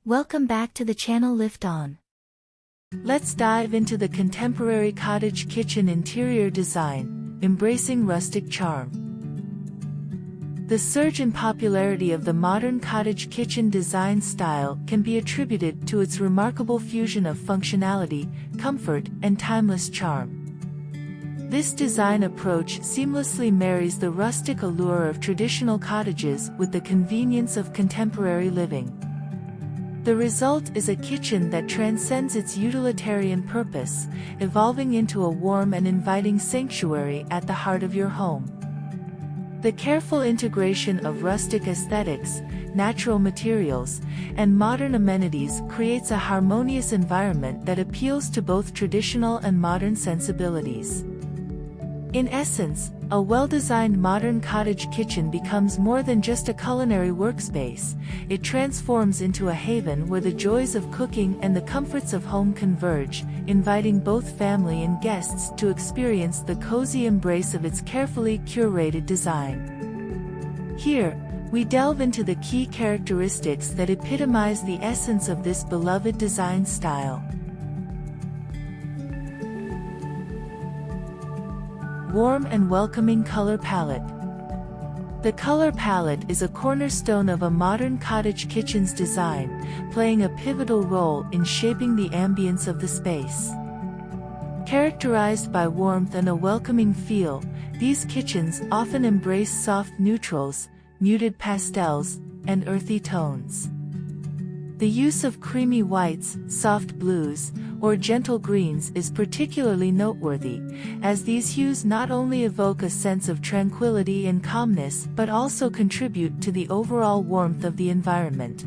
Welcome back to the channel Lift On. Let's dive into the contemporary cottage kitchen interior design, embracing rustic charm. The surge in popularity of the modern cottage kitchen design style can be attributed to its remarkable fusion of functionality, comfort, and timeless charm. This design approach seamlessly marries the rustic allure of traditional cottages with the convenience of contemporary living. The result is a kitchen that transcends its utilitarian purpose, evolving into a warm and inviting sanctuary at the heart of your home. The careful integration of rustic aesthetics, natural materials, and modern amenities creates a harmonious environment that appeals to both traditional and modern sensibilities. In essence, a well-designed modern cottage kitchen becomes more than just a culinary workspace. It transforms into a haven where the joys of cooking and the comforts of home converge, inviting both family and guests to experience the cozy embrace of its carefully curated design. Here, we delve into the key characteristics that epitomize the essence of this beloved design style. Warm and welcoming color palette. The color palette is a cornerstone of a modern cottage kitchen's design, playing a pivotal role in shaping the ambience of the space. Characterized by warmth and a welcoming feel, these kitchens often embrace soft neutrals, muted pastels, and earthy tones. The use of creamy whites, soft blues, or gentle greens is particularly noteworthy, as these hues not only evoke a sense of tranquility and calmness but also contribute to the overall warmth of the environment.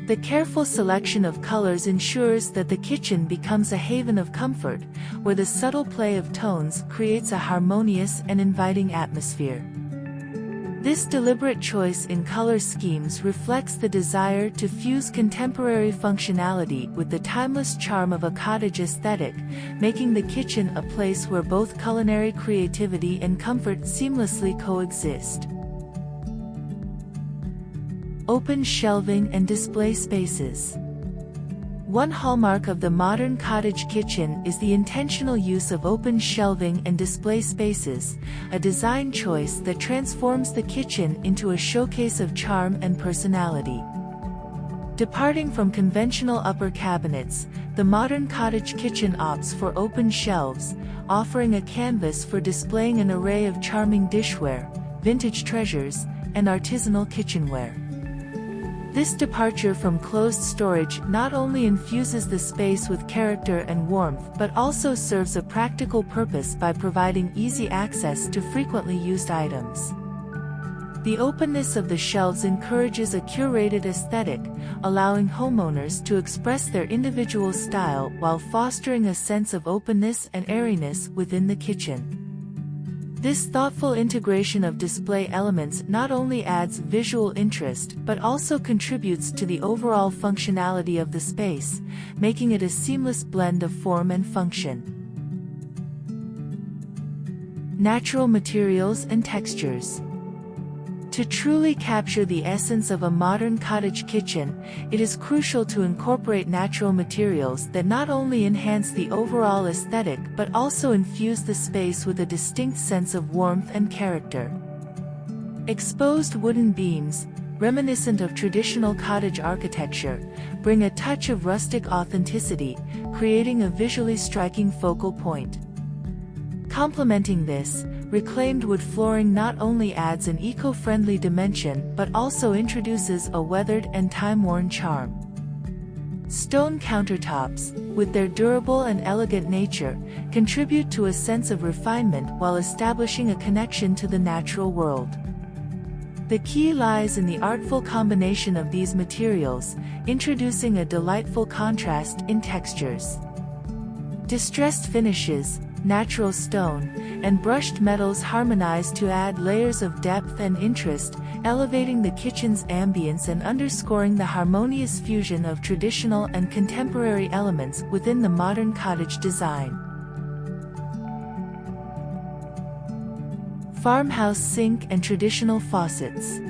The careful selection of colors ensures that the kitchen becomes a haven of comfort, where the subtle play of tones creates a harmonious and inviting atmosphere. This deliberate choice in color schemes reflects the desire to fuse contemporary functionality with the timeless charm of a cottage aesthetic, making the kitchen a place where both culinary creativity and comfort seamlessly coexist. Open shelving and display spaces. One hallmark of the modern cottage kitchen is the intentional use of open shelving and display spaces, a design choice that transforms the kitchen into a showcase of charm and personality. Departing from conventional upper cabinets, the modern cottage kitchen opts for open shelves, offering a canvas for displaying an array of charming dishware, vintage treasures, and artisanal kitchenware. This departure from closed storage not only infuses the space with character and warmth but also serves a practical purpose by providing easy access to frequently used items. The openness of the shelves encourages a curated aesthetic, allowing homeowners to express their individual style while fostering a sense of openness and airiness within the kitchen. This thoughtful integration of display elements not only adds visual interest but also contributes to the overall functionality of the space, making it a seamless blend of form and function. Natural materials and textures. To truly capture the essence of a modern cottage kitchen, it is crucial to incorporate natural materials that not only enhance the overall aesthetic but also infuse the space with a distinct sense of warmth and character. Exposed wooden beams, reminiscent of traditional cottage architecture, bring a touch of rustic authenticity, creating a visually striking focal point. Complementing this, reclaimed wood flooring not only adds an eco-friendly dimension but also introduces a weathered and time-worn charm. Stone countertops, with their durable and elegant nature, contribute to a sense of refinement while establishing a connection to the natural world. The key lies in the artful combination of these materials, introducing a delightful contrast in textures. Distressed finishes, natural stone, and brushed metals harmonize to add layers of depth and interest, elevating the kitchen's ambience and underscoring the harmonious fusion of traditional and contemporary elements within the modern cottage design. Farmhouse sink and traditional faucets.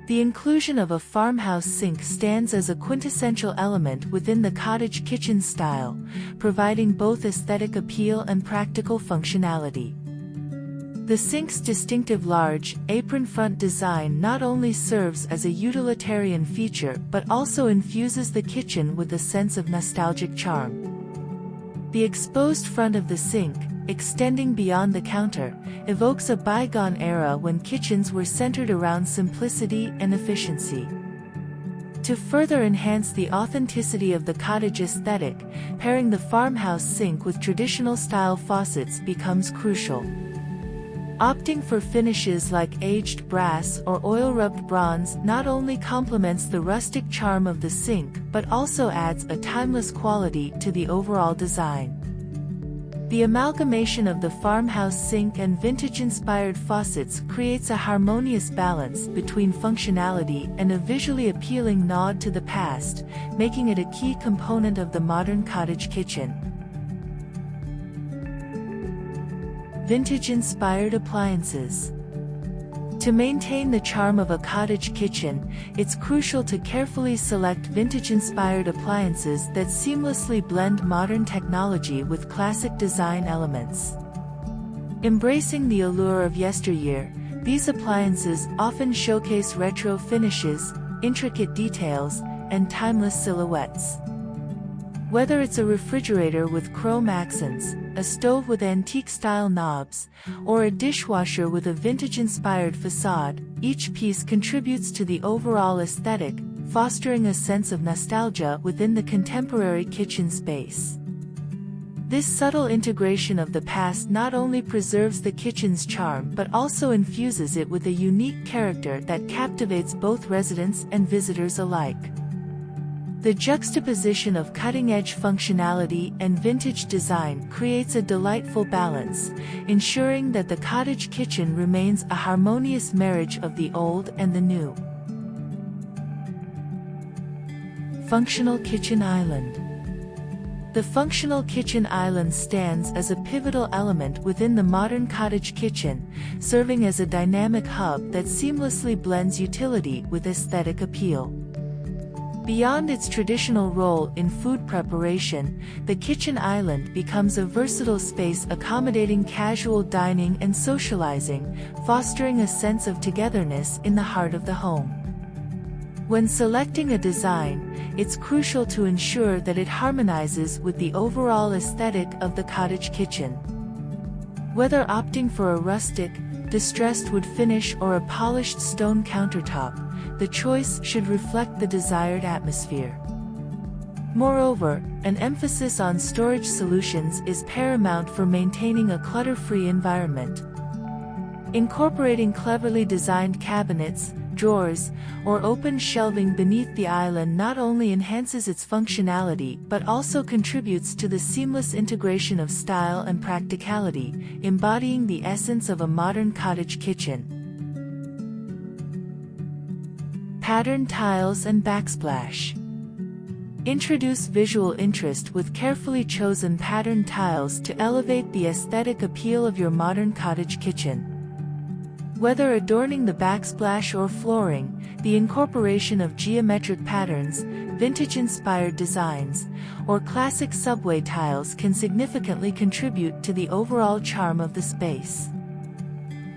The inclusion of a farmhouse sink stands as a quintessential element within the cottage kitchen style, providing both aesthetic appeal and practical functionality. The sink's distinctive large, apron-front design not only serves as a utilitarian feature but also infuses the kitchen with a sense of nostalgic charm. The exposed front of the sink, extending beyond the counter, evokes a bygone era when kitchens were centered around simplicity and efficiency. To further enhance the authenticity of the cottage aesthetic, pairing the farmhouse sink with traditional-style faucets becomes crucial. Opting for finishes like aged brass or oil-rubbed bronze not only complements the rustic charm of the sink but also adds a timeless quality to the overall design. The amalgamation of the farmhouse sink and vintage-inspired faucets creates a harmonious balance between functionality and a visually appealing nod to the past, making it a key component of the modern cottage kitchen. Vintage-inspired appliances. To maintain the charm of a cottage kitchen, it's crucial to carefully select vintage-inspired appliances that seamlessly blend modern technology with classic design elements. Embracing the allure of yesteryear, these appliances often showcase retro finishes, intricate details, and timeless silhouettes. Whether it's a refrigerator with chrome accents, a stove with antique-style knobs, or a dishwasher with a vintage-inspired facade, each piece contributes to the overall aesthetic, fostering a sense of nostalgia within the contemporary kitchen space. This subtle integration of the past not only preserves the kitchen's charm but also infuses it with a unique character that captivates both residents and visitors alike. The juxtaposition of cutting-edge functionality and vintage design creates a delightful balance, ensuring that the cottage kitchen remains a harmonious marriage of the old and the new. Functional kitchen island. The functional kitchen island stands as a pivotal element within the modern cottage kitchen, serving as a dynamic hub that seamlessly blends utility with aesthetic appeal. Beyond its traditional role in food preparation, the kitchen island becomes a versatile space accommodating casual dining and socializing, fostering a sense of togetherness in the heart of the home. When selecting a design, it's crucial to ensure that it harmonizes with the overall aesthetic of the cottage kitchen. Whether opting for a rustic, distressed wood finish or a polished stone countertop, the choice should reflect the desired atmosphere. Moreover, an emphasis on storage solutions is paramount for maintaining a clutter-free environment. Incorporating cleverly designed cabinets, drawers, or open shelving beneath the island not only enhances its functionality but also contributes to the seamless integration of style and practicality, embodying the essence of a modern cottage kitchen. Patterned tiles and backsplash. Introduce visual interest with carefully chosen patterned tiles to elevate the aesthetic appeal of your modern cottage kitchen. Whether adorning the backsplash or flooring, the incorporation of geometric patterns, vintage-inspired designs, or classic subway tiles can significantly contribute to the overall charm of the space.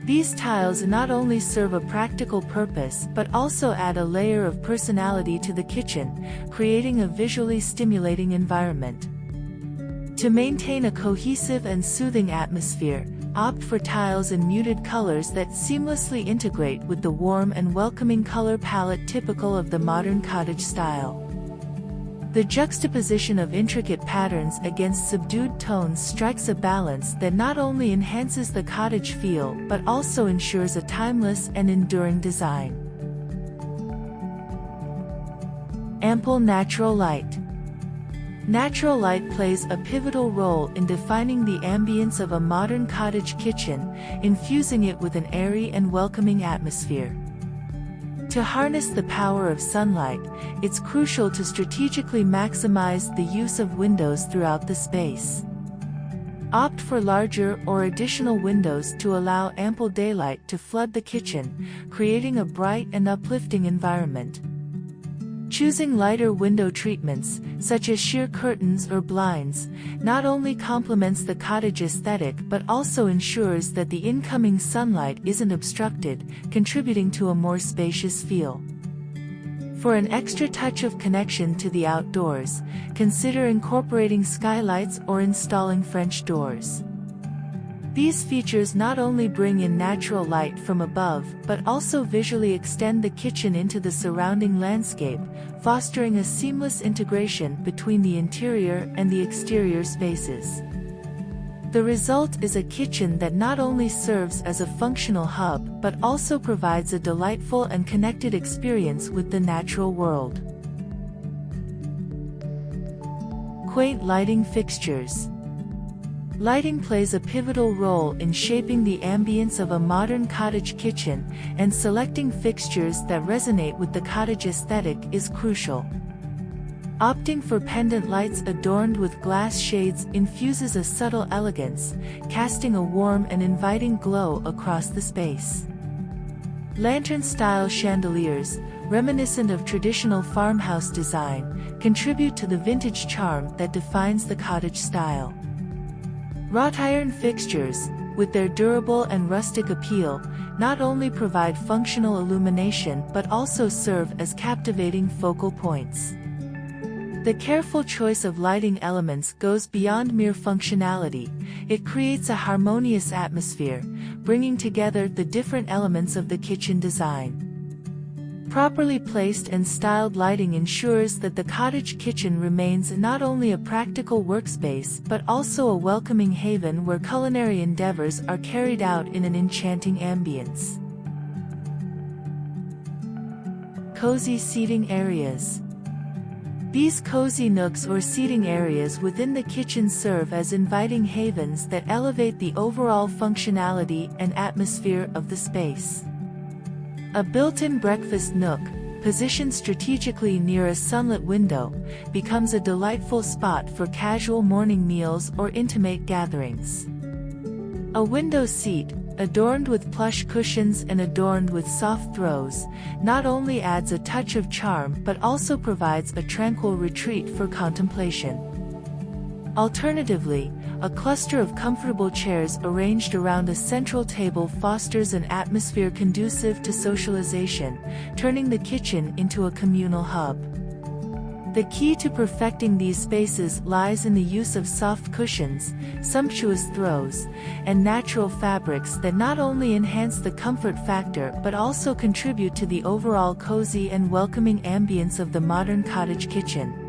These tiles not only serve a practical purpose but also add a layer of personality to the kitchen, creating a visually stimulating environment. To maintain a cohesive and soothing atmosphere, opt for tiles in muted colors that seamlessly integrate with the warm and welcoming color palette typical of the modern cottage style. The juxtaposition of intricate patterns against subdued tones strikes a balance that not only enhances the cottage feel but also ensures a timeless and enduring design. Ample natural light. Natural light plays a pivotal role in defining the ambience of a modern cottage kitchen, infusing it with an airy and welcoming atmosphere. To harness the power of sunlight, it's crucial to strategically maximize the use of windows throughout the space. Opt for larger or additional windows to allow ample daylight to flood the kitchen, creating a bright and uplifting environment. Choosing lighter window treatments, such as sheer curtains or blinds, not only complements the cottage aesthetic but also ensures that the incoming sunlight isn't obstructed, contributing to a more spacious feel. For an extra touch of connection to the outdoors, consider incorporating skylights or installing French doors. These features not only bring in natural light from above but also visually extend the kitchen into the surrounding landscape, fostering a seamless integration between the interior and the exterior spaces. The result is a kitchen that not only serves as a functional hub but also provides a delightful and connected experience with the natural world. Quaint lighting fixtures. Lighting plays a pivotal role in shaping the ambience of a modern cottage kitchen, and selecting fixtures that resonate with the cottage aesthetic is crucial. Opting for pendant lights adorned with glass shades infuses a subtle elegance, casting a warm and inviting glow across the space. Lantern-style chandeliers, reminiscent of traditional farmhouse design, contribute to the vintage charm that defines the cottage style. Wrought iron fixtures, with their durable and rustic appeal, not only provide functional illumination but also serve as captivating focal points. The careful choice of lighting elements goes beyond mere functionality. It creates a harmonious atmosphere, bringing together the different elements of the kitchen design. Properly placed and styled lighting ensures that the cottage kitchen remains not only a practical workspace but also a welcoming haven where culinary endeavors are carried out in an enchanting ambience. Cozy seating areas. These cozy nooks or seating areas within the kitchen serve as inviting havens that elevate the overall functionality and atmosphere of the space. A built-in breakfast nook, positioned strategically near a sunlit window, becomes a delightful spot for casual morning meals or intimate gatherings. A window seat, adorned with plush cushions and adorned with soft throws, not only adds a touch of charm but also provides a tranquil retreat for contemplation. Alternatively, a cluster of comfortable chairs arranged around a central table fosters an atmosphere conducive to socialization, turning the kitchen into a communal hub. The key to perfecting these spaces lies in the use of soft cushions, sumptuous throws, and natural fabrics that not only enhance the comfort factor but also contribute to the overall cozy and welcoming ambience of the modern cottage kitchen.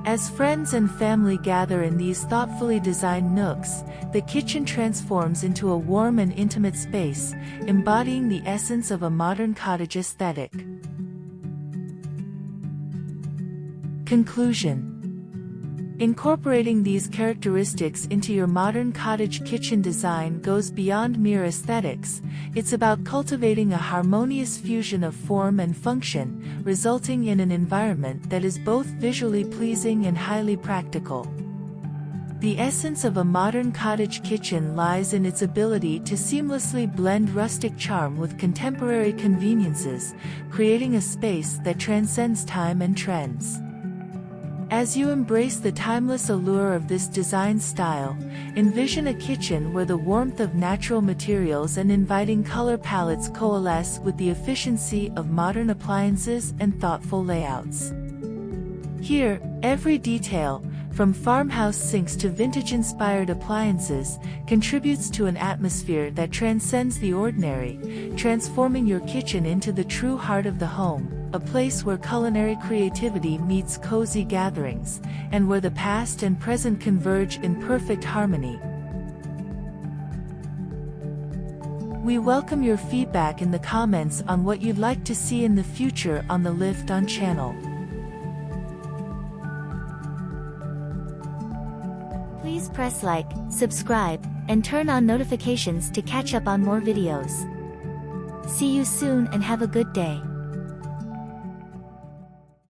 As friends and family gather in these thoughtfully designed nooks, the kitchen transforms into a warm and intimate space, embodying the essence of a modern cottage aesthetic. Conclusion. Incorporating these characteristics into your modern cottage kitchen design goes beyond mere aesthetics. It's about cultivating a harmonious fusion of form and function, resulting in an environment that is both visually pleasing and highly practical. The essence of a modern cottage kitchen lies in its ability to seamlessly blend rustic charm with contemporary conveniences, creating a space that transcends time and trends. As you embrace the timeless allure of this design style, envision a kitchen where the warmth of natural materials and inviting color palettes coalesce with the efficiency of modern appliances and thoughtful layouts. Here, every detail, from farmhouse sinks to vintage-inspired appliances, contributes to an atmosphere that transcends the ordinary, transforming your kitchen into the true heart of the home, a place where culinary creativity meets cozy gatherings, and where the past and present converge in perfect harmony. We welcome your feedback in the comments on what you'd like to see in the future on the Lift On channel. Please press like, subscribe, and turn on notifications to catch up on more videos. See you soon and have a good day.